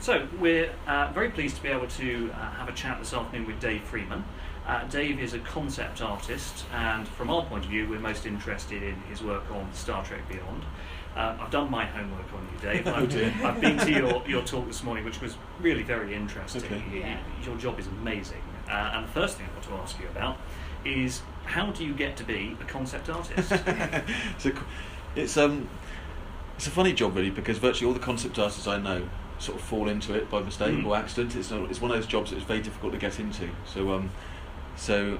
So we're very pleased to be able to have a chat this afternoon with Dave Freeman. Dave is a concept artist, and from our point of view, we're most interested in his work on Star Trek Beyond. I've done my homework on you, Dave. I've been to your talk this morning, which was really very interesting. Okay. Your job is amazing. And the first thing I want to ask you about is, how do you get to be a concept artist? It's a funny job, really, because virtually all the concept artists I know sort of fall into it by mistake or accident. It's one of those jobs that is very difficult to get into. So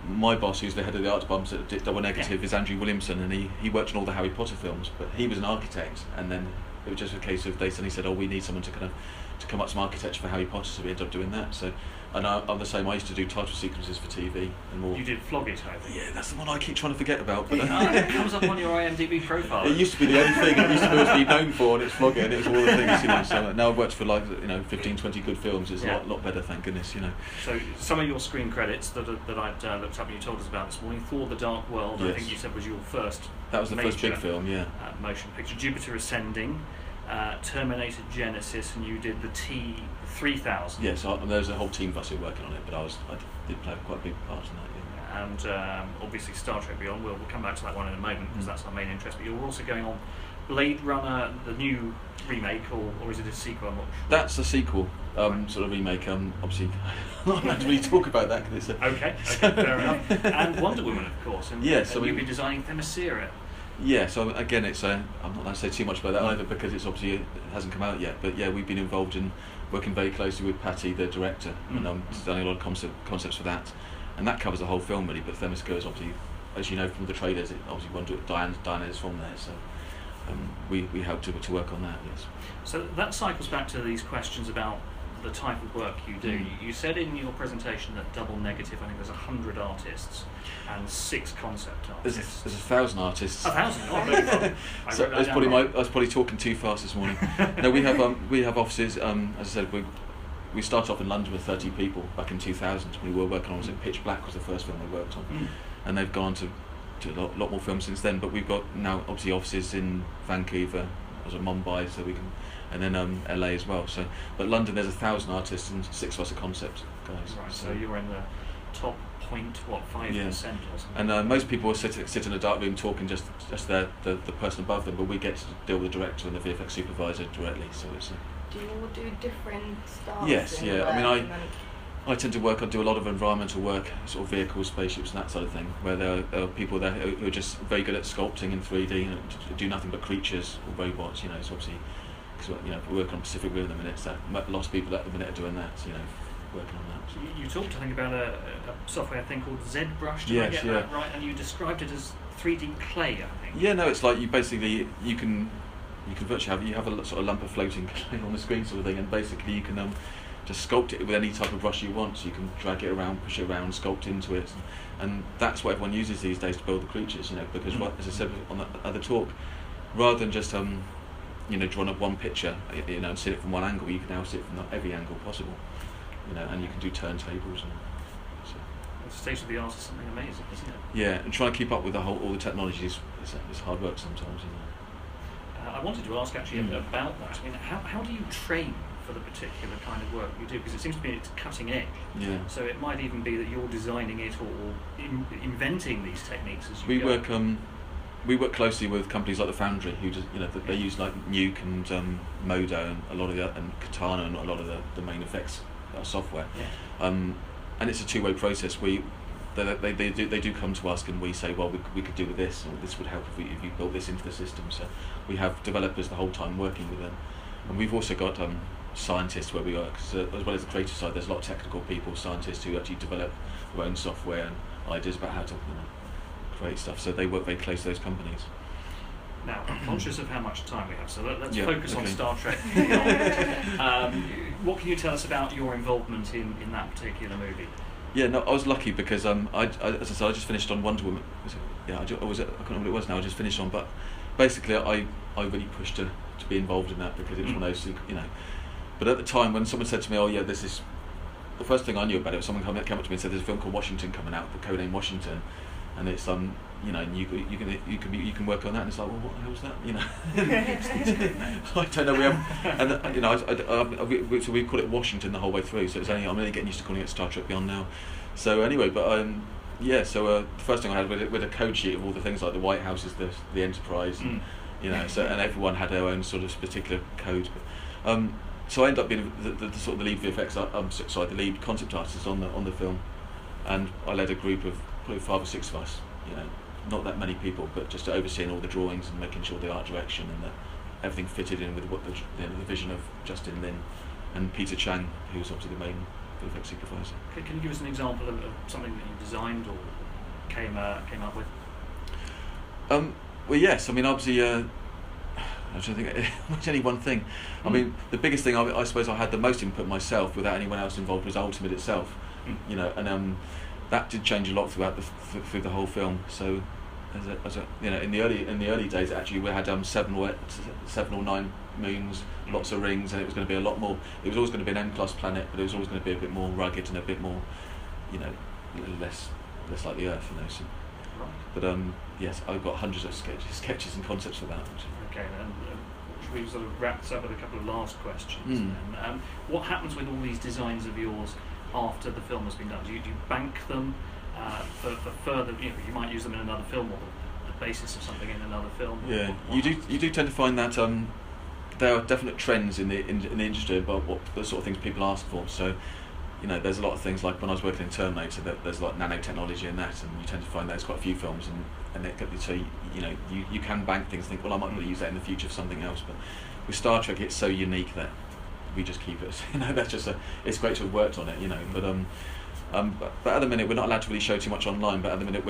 my boss, who's the head of the art department at Double Negative, is Andrew Williamson, and he worked on all the Harry Potter films, but he was an architect, and then it was just a case of they suddenly said, we need someone to come up with some architecture for Harry Potter, so we ended up doing that. So, and I'm the same. I used to do title sequences for TV and more. You did Flog It, I think. Yeah, that's the one I keep trying to forget about. But it comes up on your IMDb profile. It used to be the only thing it used to be known for, and it's Flog It, and it's all the things, So now I've worked for 15, 20 good films. It's a lot better, thank goodness, So some of your screen credits that I'd looked up and you told us about this morning: Thor: The Dark World, yes. I think you said was your first. That was the first big film, yeah. Motion picture. Jupiter Ascending, Terminator Genesis, and you did the T-3000. Yes, there was a whole team of us who were working on it, but I did play quite a big part in that. Yeah. And obviously Star Trek Beyond. We'll come back to that one in a moment because that's our main interest. But you're also going on Blade Runner, the new remake, or is it a sequel? I'm not sure. That's a sequel, sort of remake. Obviously, I'm not allowed to really talk about that because it's okay, fair enough. And Wonder Woman, of course. And, yes, and you'll be designing Themyscira. Yeah, so again, I'm not going to say too much about that either because it hasn't come out yet. But yeah, we've been involved in working very closely with Patty, the director, and designing a lot of concepts for that. And that covers the whole film really. But Themyscira is obviously, as you know from the trailers, it obviously Diana is from there. So we helped to work on that. Yes. So that cycles back to these questions about the type of work you do. You said in your presentation that Double Negative, I think there's 100 artists and 6 concept artists. There's 1,000 artists. 1,000? Oh, so I was probably talking too fast this morning. No, we have offices. As I said, we started off in London with 30 people back in 2000. We were working on Pitch Black was the first film we worked on, and they've gone to a lot more films since then. But we've got now obviously offices in Vancouver, Mumbai, so we can. And then LA as well. So, but London, there's 1,000 artists and 6 of us are concept guys. Right. So you're in the top 5% or something. And most people will sit in a dark room talking just the person above them, but we get to deal with the director and the VFX supervisor directly. So it's. Do you all do different styles? Yes. Yeah. I mean, I tend to do a lot of environmental work, sort of vehicles, spaceships, and that sort of thing, where there are people there who are just very good at sculpting in 3D and do nothing but creatures or robots. So obviously. Because we're working on Pacific Rim at the minute, so lots of people at the minute are doing that. Working on that. You talked, I think, about a software thing called ZBrush. Did I get that right? And you described it as 3D clay, I think. Yeah, no, it's like you can virtually have a sort of lump of floating clay on the screen, sort of thing, and basically you can just sculpt it with any type of brush you want. So you can drag it around, push it around, sculpt into it, and that's what everyone uses these days to build the creatures. Because as I said on the other talk, rather than just drawn up one picture, and see it from one angle, you can now see it from every angle possible, and you can do turntables. The state of the art is something amazing, isn't it? Yeah, and trying to keep up with all the technologies is hard work sometimes, I wanted to ask actually about that. I mean, how do you train for the particular kind of work you do? Because it seems to me it's cutting edge. Yeah. So it might even be that you're designing it or inventing these techniques as you go. We work closely with companies like the Foundry, who just, they use like Nuke and Modo and a lot of and Katana and a lot of the main effects software. Yeah. And it's a two-way process. They do come to us and we say, well, we could do with this, or this would help if you built this into the system. So we have developers the whole time working with them, and we've also got scientists where we work. So as well as the creative side, there's a lot of technical people, scientists who actually develop their own software and ideas about how to create stuff, so they work very close to those companies. Now, I'm conscious of how much time we have, so let's focus on okay. Star Trek. What can you tell us about your involvement in that particular movie? Yeah, no, I was lucky because as I said, I just finished on Wonder Woman. I can't remember what it was now. I just finished on, but basically, I really pushed to be involved in that because it was one of those, But at the time, when someone said to me, "Oh yeah, this is," the first thing I knew about it was someone came up to me and said, "There's a film called Washington coming out, the codename Washington." and it's you know, and you can work on that, and it's like, well, what the hell's that? You know, I don't know. We have, and you know, so we call it Washington the whole way through. So I'm only getting used to calling it Star Trek Beyond now. So anyway, but yeah. So the first thing I had with a code sheet of all the things like the White House is the Enterprise, and, you know, so and everyone had their own sort of particular code. So I ended up being the sort of the lead VFX, the lead concept artist on the film, and I led a group of probably 5 or 6 of us. You know, not that many people, but just overseeing all the drawings and making sure the art direction and that everything fitted in with what the vision of Justin Lin and Peter Chang, who's obviously the main VFX supervisor. Can you give us an example of something that you designed or came up with? Well, yes. I mean, obviously, I don't think much any one thing. I mean, the biggest thing I suppose I had the most input myself, without anyone else involved, was Ultimate itself. You know, and that did change a lot throughout through the whole film. So, as a you know, in the early days, actually, we had 7 or 9 moons, lots of rings, and it was going to be a lot more. It was always going to be an M-class planet, but it was always going to be a bit more rugged and a bit more, you know, less like the Earth. You know. So, right. But yes, I've got hundreds of sketches and concepts for that. Okay, then we've sort of wrapped up with a couple of last questions. Then. What happens with all these designs of yours after the film has been done? Do you bank them for further? You know, you might use them in another film, or the basis of something in another film. Yeah, you do tend to find that there are definite trends in the industry about what the sort of things people ask for. So, you know, there's a lot of things like when I was working in Terminator, there's like nanotechnology in that, and you tend to find there's quite a few films, so you know you can bank things. Think, well, I might want to use that in the future for something else. But with Star Trek, it's so unique that we just keep it. You know, that's just it's great to have worked on it. You know, but at the minute we're not allowed to really show too much online. But at the minute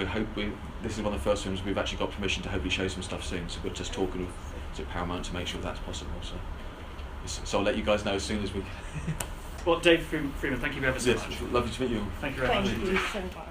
this is one of the first films we've actually got permission to hopefully show some stuff soon. So we're just talking with Paramount to make sure that's possible. So I'll let you guys know as soon as we. Well, Dave Freeman, thank you ever so much. Lovely to meet you. Thank you very much. Thank you so much.